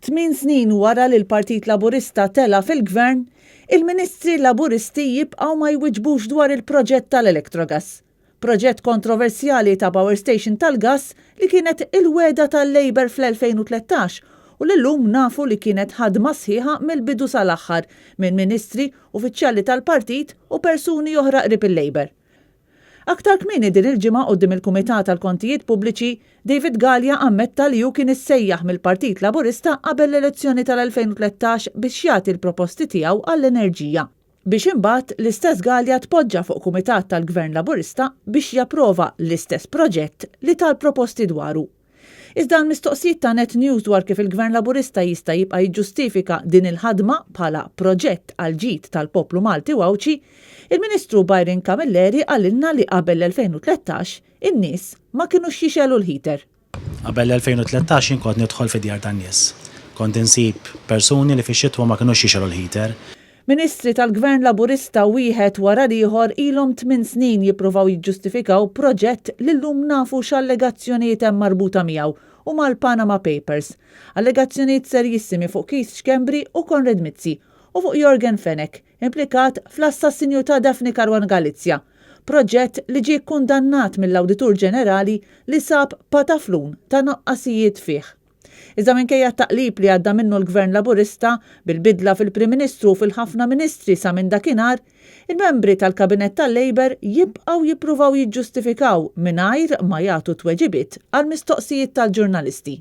8 snin wara li l-Partit Laburista tela fil-Gvern, il-Ministri Laburisti jibqgħu ma jwiġbux dwar il-proġett tal-Electrogas. Proġett kontroversjali ta' Power Station tal-gas li kienet il-weda tal-Labor fl-2013 u l-lum nafu li kienet ħadma sħiħa mill-bidu sal-aħħar minn ministri, uffiċjali tal-partit u persuni oħra qrib il-Labor. Aktar kmieni din il-ġimgħa quddiem il-Kumitat tal-Kontijiet Pubbliċi, David Gallia ammetta li hu kien issejjaħ mill-Partit Laburista qabel l-elezzjoni tal-2013 biex jagħti l-proposti tiegħu għall-enerġija. Biex imbagħad l-istess Gallia tpoġġa fuq Kumitat tal-Gvern Laburista biex japprova l-istess proġett li tal-proposti dwaru. Iżda l-mistoqsijiet ta' Net News dwar kif il-Gvern Laburista jista' jibqa' jiġġustifika din il-ħadma bħala proġett għal ġid tal-poplu Malti wawċi, il-Ministru Byron Camilleri qalilna li qabel l-2013 in-nies ma kinux jixelu l-heater. Qabel l-2013 inkont nidħol fid-djar tan-nies. Kont insib persuni li fix-xitwa ma kinux jixelu l-heater. Ministri tal-Gvern Laburista wieħed wara ieħor ilhom 8 snin jippruvaw jiġġustifikaw proġett li llum nafu x'allegazzjonijiet hemm marbuta miegħu u mal-Panama Papers. Allegazzjonijiet serjissimi fuq Keith Schembri u Konrad Mizzi u fuq Jorgen Fenech, implikat fl-assassinju ta' Daphne Caruana Galizia. Proġett li ġie kundannat mill-Awditur Ġenerali li sab pataflun ta' noqqasijiet fih. Iżda minkejja taqlib li għadda minnu l-Gvern Laburista bil-bidla fil-Prim Ministru fil-ħafna ministri sa minn dakinhar, il-membri tal-Kabinett tal-Labor jibqgħu jippruvaw jiġġustifikaw mingħajr ma jagħtu tweġibiet għal mistoqsijiet tal-ġurnalisti.